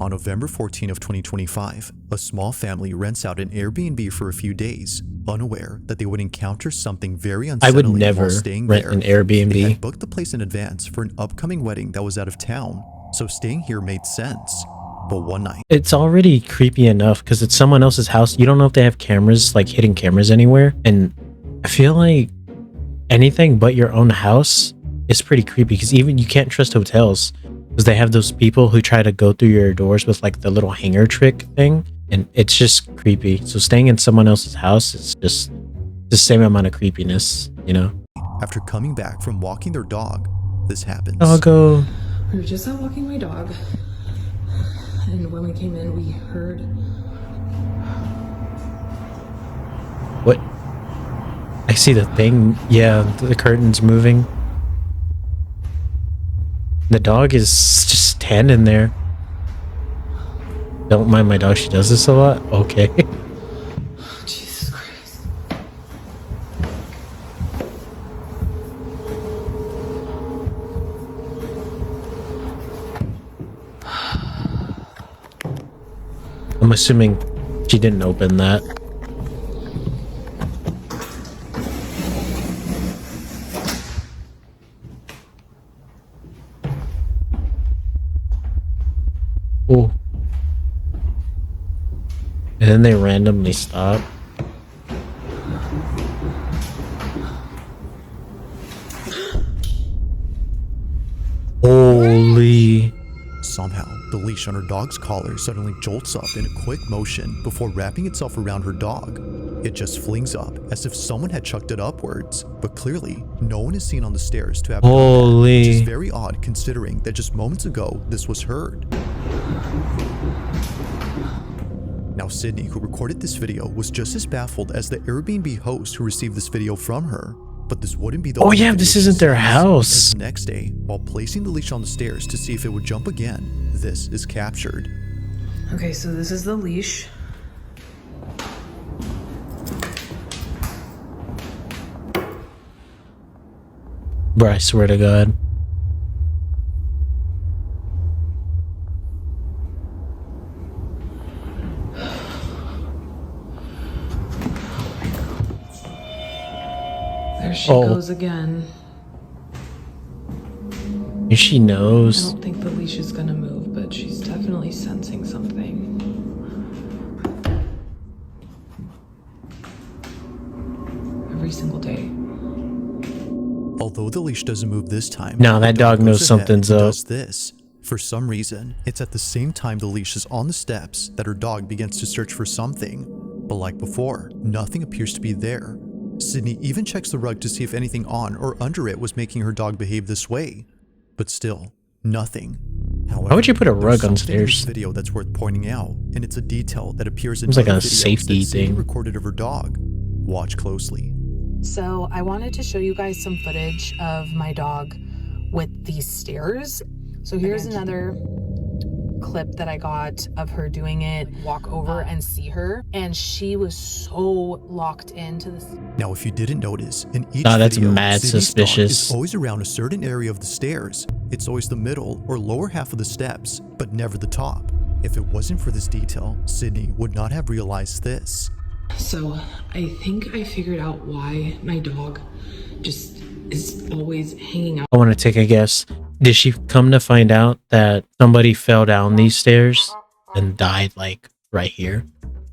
On November 14 of 2025, a small family rents out an Airbnb for a few days, unaware that they would encounter something very I unsettling would never while staying rent there. an They had Airbnb. booked the place in advance for an upcoming wedding that was out of town, so staying here made sense. But one night, It's already creepy enough because it's someone else's house. You don't know if they have cameras, like hidden cameras anywhere. And I feel like anything but your own house is pretty creepy because even you can't trust hotels because they have those people who try to go through your doors with like the little hanger trick thing. And it's just creepy. So staying in someone else's house is just the same amount of creepiness, you know? after coming back from walking their dog, this happens. Doggo. We were just out walking my dog, and when we came in, we heard. What? I see the thing. Yeah, the curtain's moving. The dog is just standing there. Don't mind my dog. She does this a lot. Okay. Jesus Christ. I'm assuming she didn't open that. Oh. And then they randomly stop. Holy. Somehow, the leash on her dog's collar suddenly jolts up in a quick motion before wrapping itself around her dog. It just flings up as if someone had chucked it upwards, but clearly, no one is seen on the stairs to have done that, which is Holy. very odd considering that just moments ago this was heard. Now, Sydney, who recorded this video, was just as baffled as the Airbnb host who received this video from her. But this wouldn't be the Oh only yeah, video this she isn't their sees, house. as the next day, while placing the leash on the stairs to see if it would jump again, this is captured. Okay, so this is the leash. Bro, I swear to God. There she Oh. goes again. And she I knows. don't think the leash is gonna move, but she's definitely sensing something. Every single day. Although the leash doesn't move this time, No, the that dog goes knows ahead something's and up. does this. For some reason, it's at the same time the leash is on the steps that her dog begins to search for something. But like before, nothing appears to be there. Sydney even checks the rug to see if anything on or under it was making her dog behave this way. But still, nothing. However, Why would you put a there's rug on something in this stairs? video that's worth pointing out, and it's a detail that appears in Seems like other a videos safety that Sydney thing. recorded of her dog. Watch closely. So I wanted to show you guys some footage of my dog with these stairs. So here's another clip that I got of her doing it, walk over and see her, and she was so locked into this. Now, if you didn't notice, in each That's video, mad Sydney's dog suspicious. is always around a certain area of the stairs. It's always the middle or lower half of the steps, but never the top. If it wasn't for this detail, Sydney would not have realized this. So I think I figured out why my dog just is always hanging out. I want to take a guess. Did she come to find out that somebody fell down these stairs and died like right here?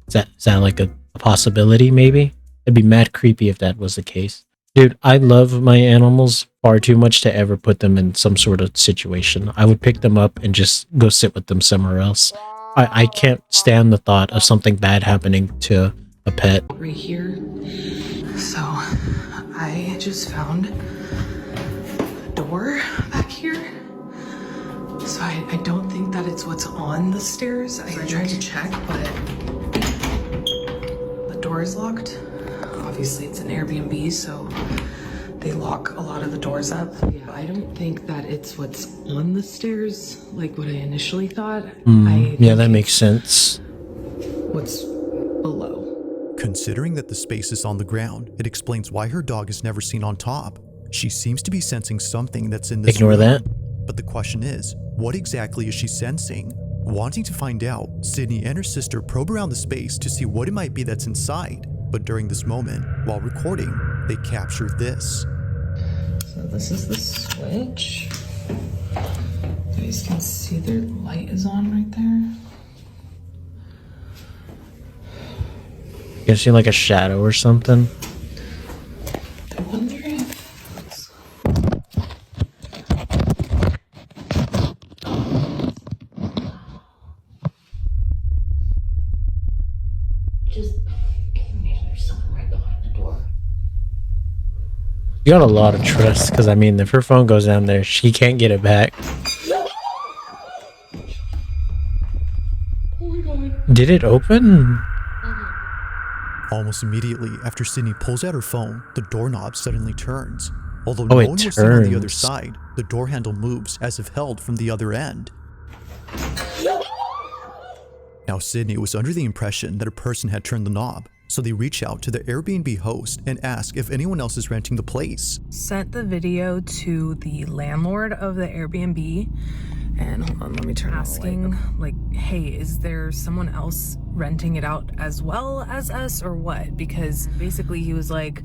Is that like a possibility maybe? It'd be mad creepy if that was the case. Dude, I love my animals far too much to ever put them in some sort of situation. I would pick them up and just go sit with them somewhere else. I can't stand the thought of something bad happening to a pet. Right here. So I just found a door back here. So I don't think that it's what's on the stairs. I tried to check, but the door is locked. Obviously it's an Airbnb, so they lock a lot of the doors up. Yeah, I don't think that it's what's on the stairs like what I initially thought. Yeah, that makes sense. What's below. Considering that the space is on the ground, it explains why her dog is never seen on top. She seems to be sensing something that's in this Ignore room. that. But the question is, what exactly is she sensing? Wanting to find out, Sydney and her sister probe around the space to see what it might be that's inside. But during this moment, while recording, they capture this. So this is the switch. You guys can see the light is on right there. You can see like a shadow or something. I wonder if... You got a lot of trust, because I mean, if her phone goes down there, she can't get it back. Oh my god. Did it open? Almost immediately after Sydney pulls out her phone, the doorknob suddenly turns. Although Oh, no it one was seen on the other turns. side, the door handle moves as if held from the other end. Now Sydney was under the impression that a person had turned the knob, so they reach out to the Airbnb host and ask if anyone else is renting the place. Sent the video to the landlord of the Airbnb, and hold on, let me turn asking like, hey, is there someone else renting it out as well as us or what? Because basically he was like,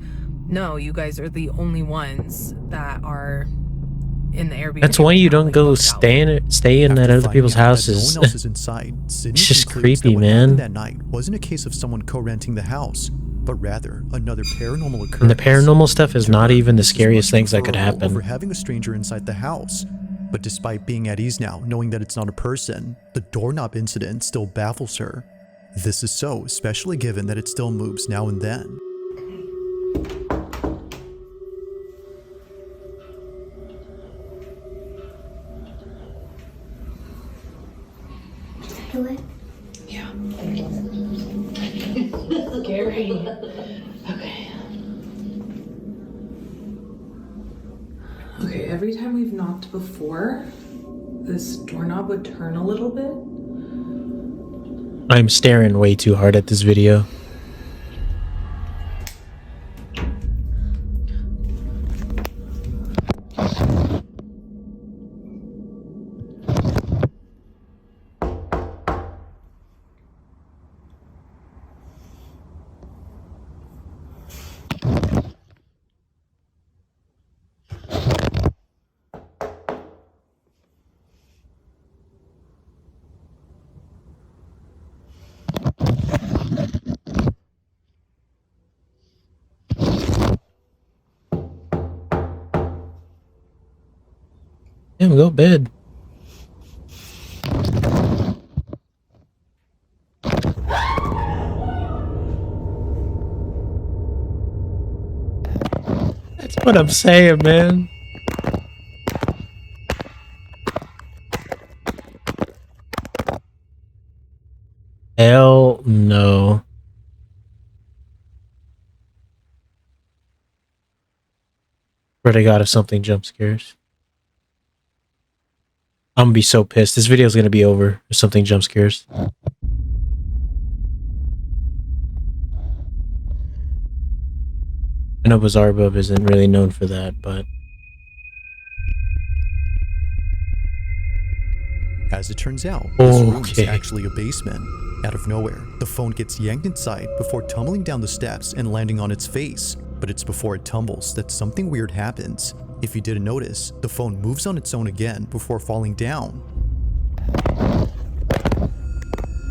no, you guys are the only ones that are in the Airbnb. That's why you don't Like, go booked out. stay in After that other finding people's out that houses. No one else is inside, Sydney It's just concludes creepy, that what man. happened that night wasn't a case of someone co-renting the house, but rather another paranormal occurrence. And the paranormal stuff is To not her, even the this is scariest much things that could preferable over happen. having a stranger inside the house. But despite being at ease now, knowing that it's not a person, the doorknob incident still baffles her. This is so, especially given that it still moves now and then. Do it. Yeah. Scary. Okay. Okay, every time we've knocked before, this doorknob would turn a little bit. I'm staring way too hard at this video. Damn, go to bed. That's what I'm saying, man. Hell no. Swear to God, if something jump scares. I'm gonna be so pissed. This video is gonna be over if something jump scares. I know Bizarre Bub isn't really known for that, but As it turns out, this room is Okay. actually a basement. Out of nowhere, the phone gets yanked inside before tumbling down the steps and landing on its face. But it's before it tumbles that something weird happens. If you didn't notice, the phone moves on its own again before falling down.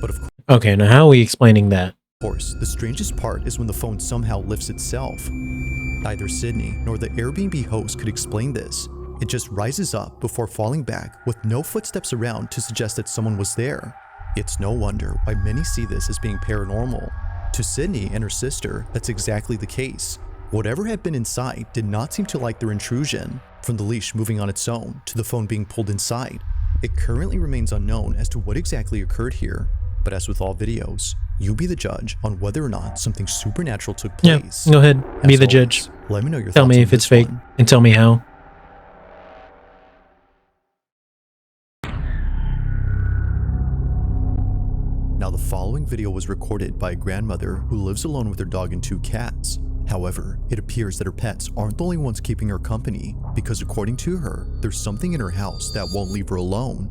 But of okay, now how are we explaining that? course, the strangest part is when the phone somehow lifts itself. Neither Sydney nor the Airbnb host could explain this. It just rises up before falling back with no footsteps around to suggest that someone was there. It's no wonder why many see this as being paranormal. To Sydney and her sister, that's exactly the case. Whatever had been inside did not seem to like their intrusion, from the leash moving on its own to the phone being pulled inside. It currently remains unknown as to what exactly occurred here, but as with all videos, you be the judge on whether or not something supernatural took Yeah, place. go ahead. Be As the always, judge. Let me know your Tell thoughts me on if it's this fake one. and tell me how. Now, the following video was recorded by a grandmother who lives alone with her dog and 2 cats. However, it appears that her pets aren't the only ones keeping her company, because according to her, there's something in her house that won't leave her alone.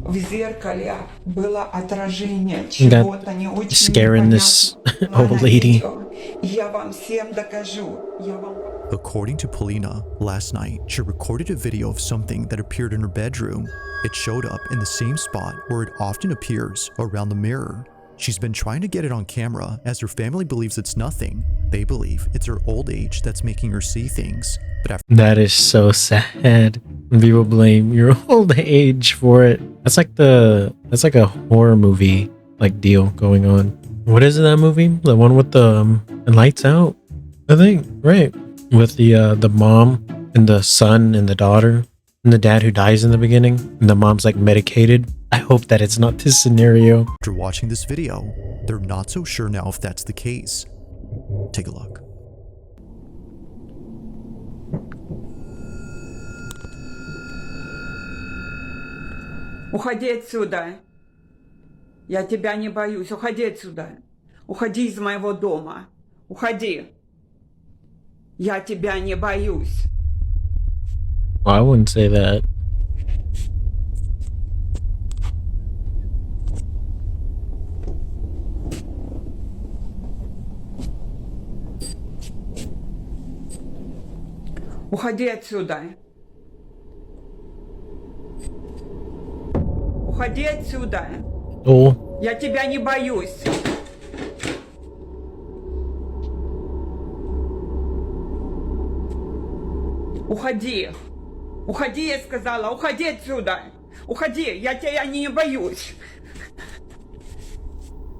в зеркале было отражение Got чего-то не очень scaring this непонятного old на lady. видео. Я вам всем докажу. Я вам... According to Polina, last night she recorded a video of something that appeared in her bedroom. It showed up in the same spot where it often appears, around the mirror. She's been trying to get it on camera as her family believes it's nothing. They believe it's her old age that's making her see things. But after That is so sad. People blame your old age for it. That's like a horror movie like deal going on. What is that movie? The one with the lights out? I think, right. With the mom and the son and the daughter and the dad who dies in the beginning and the mom's like medicated. I hope that it's not this scenario. watching this video, they're not so sure now if that's the case. Take a look. Уходи отсюда. Я тебя не боюсь. Уходи отсюда. Уходи из моего дома. Уходи. Я тебя не боюсь. Well, I wouldn't say that. Уходи отсюда. Уходи отсюда. Oh, Я тебя не боюсь. Уходи. Уходи, я сказала. Уходи отсюда. Уходи. Я тебя не боюсь.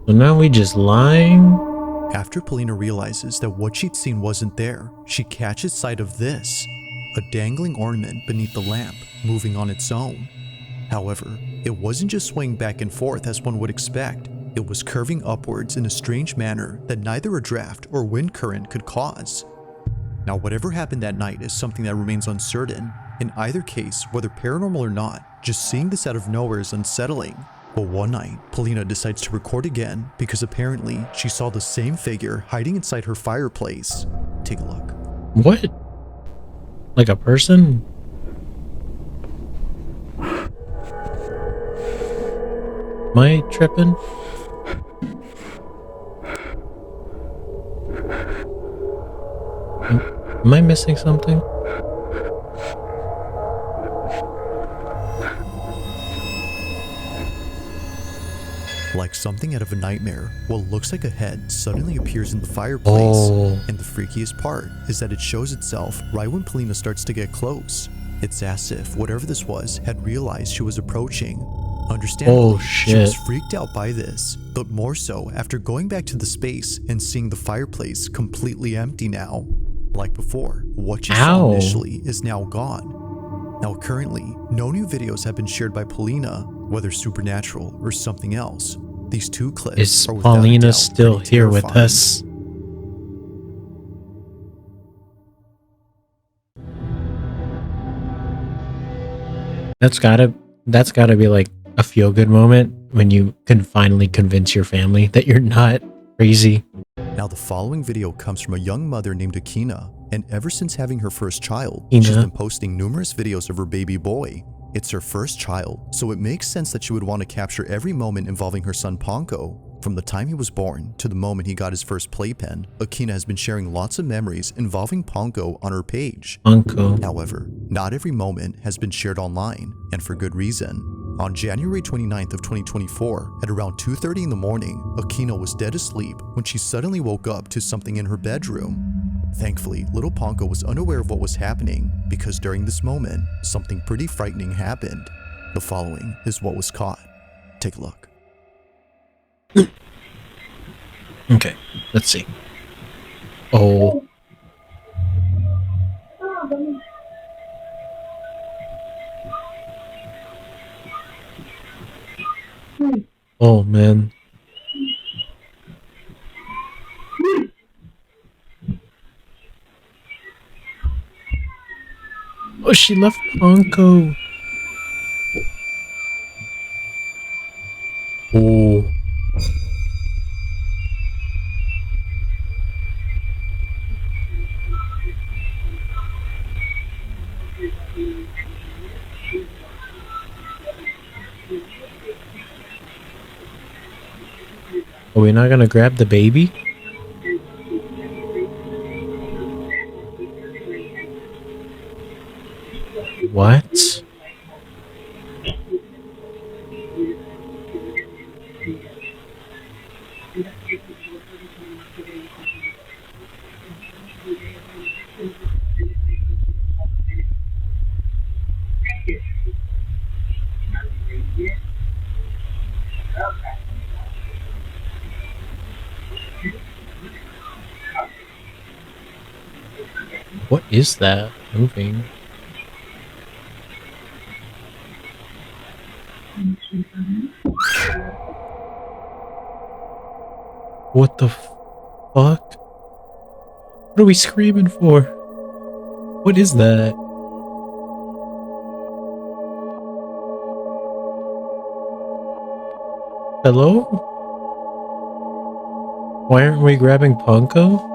so now we just lying? After Polina realizes that what she'd seen wasn't there, she catches sight of this, a dangling ornament beneath the lamp, moving on its own. However, it wasn't just swaying back and forth as one would expect, it was curving upwards in a strange manner that neither a draft or wind current could cause. Now, whatever happened that night is something that remains uncertain. In either case, whether paranormal or not, just seeing this out of nowhere is unsettling. But one night, Polina decides to record again because apparently she saw the same figure hiding inside her fireplace. Take a look. What? Like a person? Am I tripping? Am I missing something? Like something out of a nightmare, what looks like a head suddenly appears in the fireplace. Oh. And the freakiest part is that it shows itself right when Polina starts to get close. It's as if whatever this was had realized she was approaching. Understandably, Oh, she was shit. freaked out by this, but more so after going back to the space and seeing the fireplace completely empty now. Like before, what she saw Ow. initially is now gone. Now currently, no new videos have been shared by Polina, whether supernatural or something else. These two clips Is are without a Paulina doubt still pretty here with terrifying. us? That's gotta be like a feel good moment when you can finally convince your family that you're not crazy. Now the following video comes from a young mother named Akina, and ever since having her first child, she's Akina. been posting numerous videos of her baby boy. It's her first child, so it makes sense that she would want to capture every moment involving her son Ponko. From the time he was born to the moment he got his first playpen, Akina has been sharing lots of memories involving Ponko on her page. Uncle. However, not every moment has been shared online, and for good reason. On January 29th of 2024, at around 2:30 in the morning, Akina was dead asleep when she suddenly woke up to something in her bedroom. Thankfully, little Ponko was unaware of what was happening because during this moment, something pretty frightening happened. The following is what was caught. Take a look. Okay, let's see. Oh. Oh man. Oh, she left Ponko. Oh. Are we not gonna grab the baby? What? What is that moving? What the fuck? What are we screaming for? What is that? Hello? Why aren't we grabbing Punko?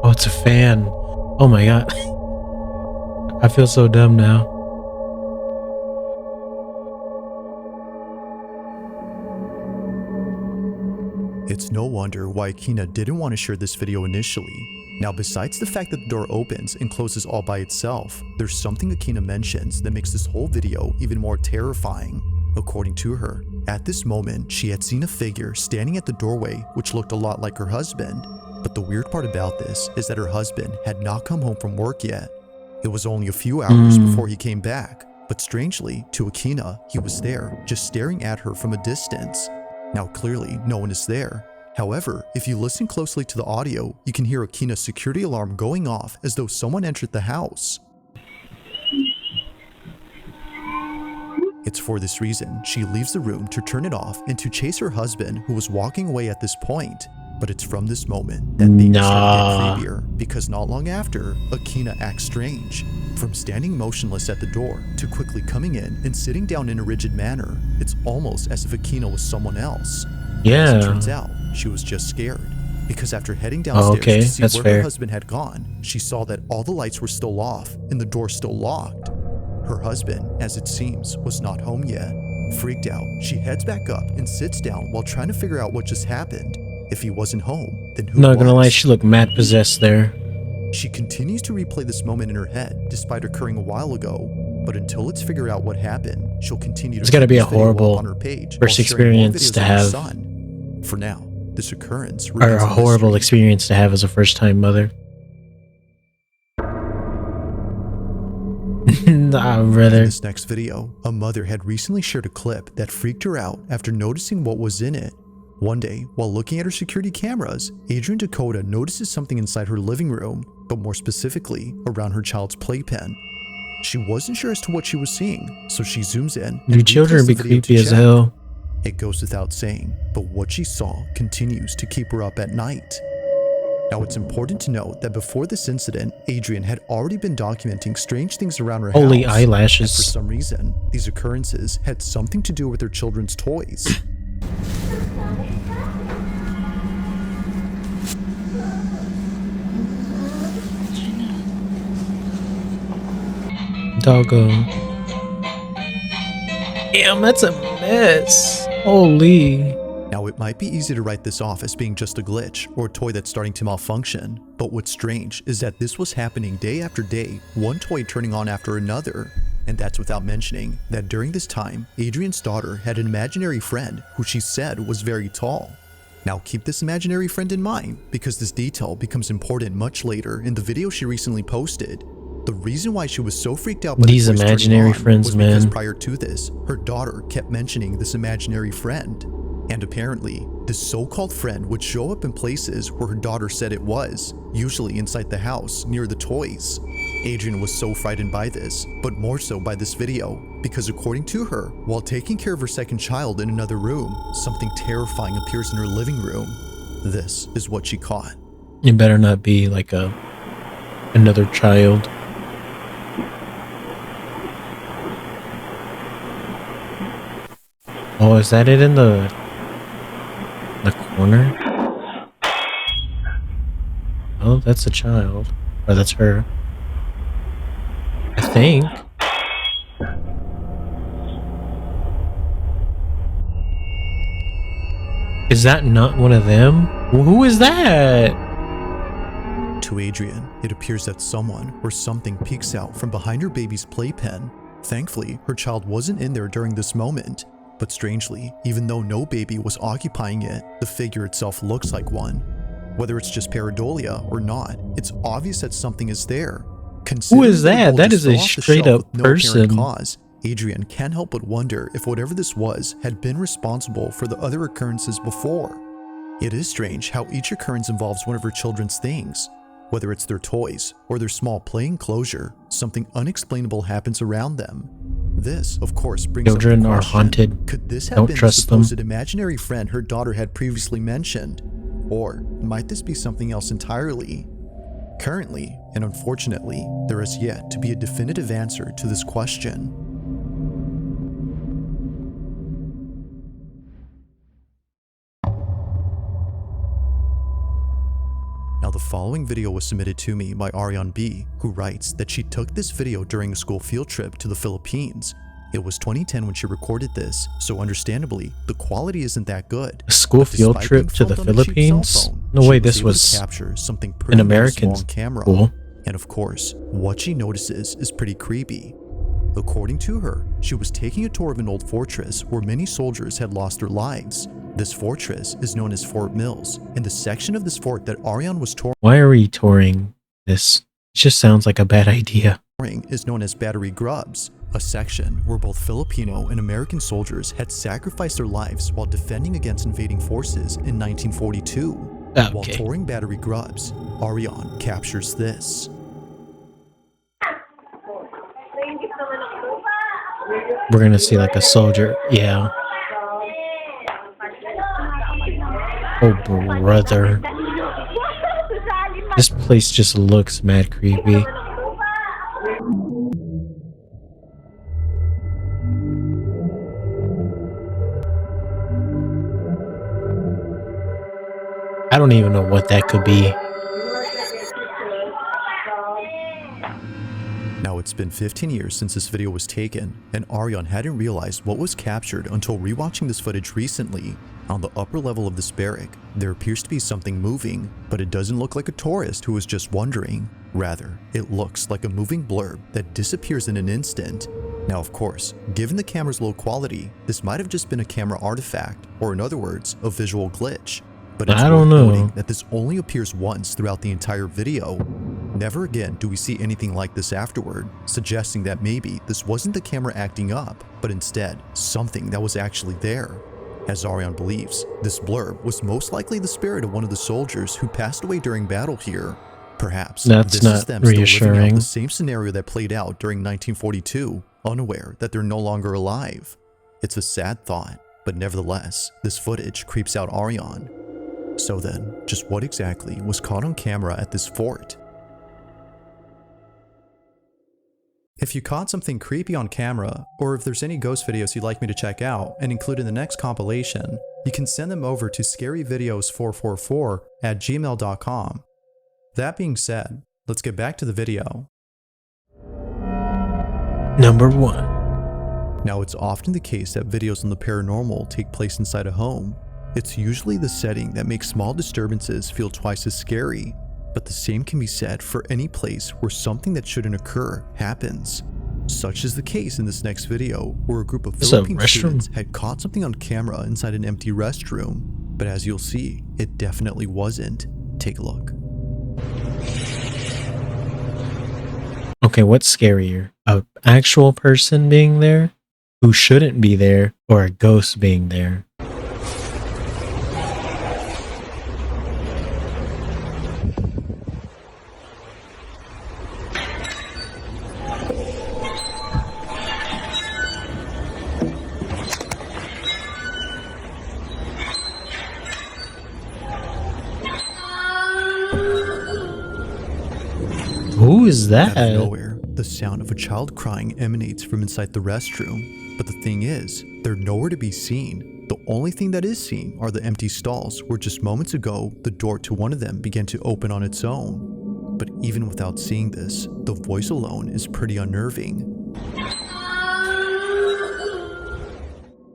Oh, it's a fan. Oh my god. I feel so dumb now. It's no wonder why Akina didn't want to share this video initially. Now, besides the fact that the door opens and closes all by itself, there's something Akina mentions that makes this whole video even more terrifying. According to her, at this moment, she had seen a figure standing at the doorway which looked a lot like her husband. But the weird part about this is that her husband had not come home from work yet. It was only a few hours before he came back, but strangely, to Akina, he was there, just staring at her from a distance. Now clearly, no one is there. However, if you listen closely to the audio, you can hear Akina's security alarm going off as though someone entered the house. It's for this reason she leaves the room to turn it off and to chase her husband, who was walking away at this point. But it's from this moment that things start to get creepier, because not long after, Akina acts strange. From standing motionless at the door to quickly coming in and sitting down in a rigid manner, it's almost as if Akina was someone else. Yeah. As it turns out, she was just scared, because after heading downstairs to see where her husband had gone, she saw that all the lights were still off and the door still locked. Her husband, as it seems, was not home yet. Freaked out, she heads back up and sits down while trying to figure out what just happened. If he wasn't home, then who was? Not gonna lie, she looked mad possessed there. She continues to replay this moment in her head, despite occurring a while ago. But until it's figured out what happened, she'll continue to. It's gotta be a keep this video up horrible on her page first while sharing more experience videos to of her have. son. For now, this occurrence Or remains a horrible mystery. experience to have as a first-time mother. Nah, In brother. this next video, a mother had recently shared a clip that freaked her out after noticing what was in it. One day, while looking at her security cameras, Adrian Dakota notices something inside her living room, but more specifically, around her child's playpen. She wasn't sure as to what she was seeing, so she zooms in. Do and children replays be the video to creepy as check. hell? It goes without saying, but what she saw continues to keep her up at night. Now, it's important to note that before this incident, Adrian had already been documenting strange things around her Holy house. And for eyelashes. some reason, these occurrences had something to do with her children's toys. Doggo. Damn, that's a mess. Holy. Now, it might be easy to write this off as being just a glitch or a toy that's starting to malfunction, but what's strange is that this was happening day after day, one toy turning on after another. And that's without mentioning that during this time, Adrian's daughter had an imaginary friend who she said was very tall. Now, keep this imaginary friend in mind, because this detail becomes important much later in the video she recently posted. The reason why she was so freaked out by These the toys turning imaginary on friends, was because man. prior to this, her daughter kept mentioning this imaginary friend. And apparently, this so-called friend would show up in places where her daughter said it was, usually inside the house, near the toys. Adrian was so frightened by this, but more so by this video, because according to her, while taking care of her second child in another room, something terrifying appears in her living room. This is what she caught. It better not be like another child. Oh, is that it in the corner? Oh, that's a child. Or that's her. think. Is that not one of them? Who is that? To Adrian, it appears that someone or something peeks out from behind her baby's playpen. Thankfully, her child wasn't in there during this moment. But strangely, even though no baby was occupying it, the figure itself looks like one. Whether it's just pareidolia or not, it's obvious that something is there. Who is that? That That is a straight up person. Cause, Adrian can't help but wonder if whatever this was had been responsible for the other occurrences before. It is strange how each occurrence involves one of her children's things. Whether it's their toys or their small play enclosure, something unexplainable happens around them. This, of course, brings up the Children are question, haunted. could this have Don't been the trust them. supposed imaginary friend her daughter had previously mentioned? Or might this be something else entirely? Currently, and unfortunately, there is yet to be a definitive answer to this question. Now, the following video was submitted to me by Ariane B, who writes that she took this video during a school field trip to the Philippines. It was 2010 when she recorded this, so understandably, the quality isn't that good. A school But field despite trip being to the filmed on a cheap cell Philippines? phone, No she way, this able to was capture something an pretty American noticeable on camera. school. And of course, what she notices is pretty creepy. According to her, she was taking a tour of an old fortress where many soldiers had lost their lives. This fortress is known as Fort Mills, and the section of this fort that Ariane was Why are we touring this? It just sounds like a bad idea. touring is known as Battery Grubs, a section where both Filipino and American soldiers had sacrificed their lives while defending against invading forces in 1942. While Okay. touring Battery Grubs, Ariane captures this. We're gonna see like a soldier. Yeah. Oh, brother. This place just looks mad creepy. I don't even know what that could be. Now, it's been 15 years since this video was taken, and Ariane hadn't realized what was captured until rewatching this footage recently. On the upper level of this barrack, there appears to be something moving, but it doesn't look like a tourist who was just wandering. Rather, it looks like a moving blurb that disappears in an instant. Now, of course, given the camera's low quality, this might have just been a camera artifact, or in other words, a visual glitch. But it's I don't worth know. noting that this only appears once throughout the entire video. Never again do we see anything like this afterward, suggesting that maybe this wasn't the camera acting up, but instead something that was actually there. As Ariane believes, this blurb was most likely the spirit of one of the soldiers who passed away during battle here. Perhaps That's this not is them still living reassuring. out the same scenario that played out during 1942, unaware that they're no longer alive. It's a sad thought, but nevertheless, this footage creeps out Ariane. So then, just what exactly was caught on camera at this fort? If you caught something creepy on camera, or if there's any ghost videos you'd like me to check out and include in the next compilation, you can send them over to scaryvideos444@gmail.com. That being said, let's get back to the video. Number 1. Now, it's often the case that videos on the paranormal take place inside a home. It's usually the setting that makes small disturbances feel twice as scary, but the same can be said for any place where something that shouldn't occur happens. Such is the case in this next video, where a group of It's a Philippine restroom. students had caught something on camera inside an empty restroom, but as you'll see, it definitely wasn't. Take a look. Okay, what's scarier? An actual person being there who shouldn't be there, or a ghost being there? Who is Out of that? nowhere, the sound of a child crying emanates from inside the restroom. But the thing is, they're nowhere to be seen. The only thing that is seen are the empty stalls where just moments ago, the door to one of them began to open on its own. But even without seeing this, the voice alone is pretty unnerving.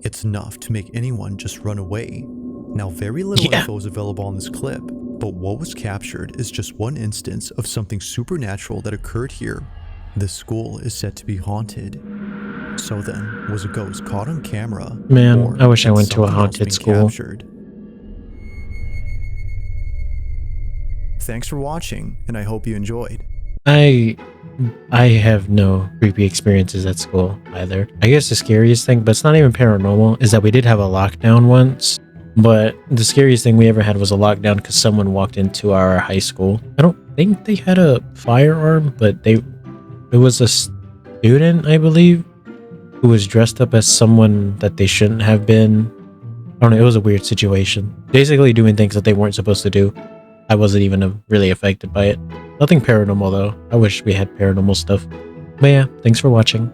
It's enough to make anyone just run away. Now, very little info is available on this clip, but what was captured is just one instance of something supernatural that occurred here. This school is said to be haunted. So then, was a ghost caught on camera? Man, or I wish I had went to a something else haunted been school. captured? Thanks for watching, and I hope you enjoyed. I have no creepy experiences at school either. I guess the scariest thing, but it's not even paranormal, is that we did have a lockdown once. But the scariest thing we ever had was a lockdown because someone walked into our high school. I don't think they had a firearm, but it was a student, I believe, who was dressed up as someone that they shouldn't have been. I don't know, it was a weird situation. Basically doing things that they weren't supposed to do. I wasn't even really affected by it. Nothing paranormal though. I wish we had paranormal stuff. But yeah, thanks for watching.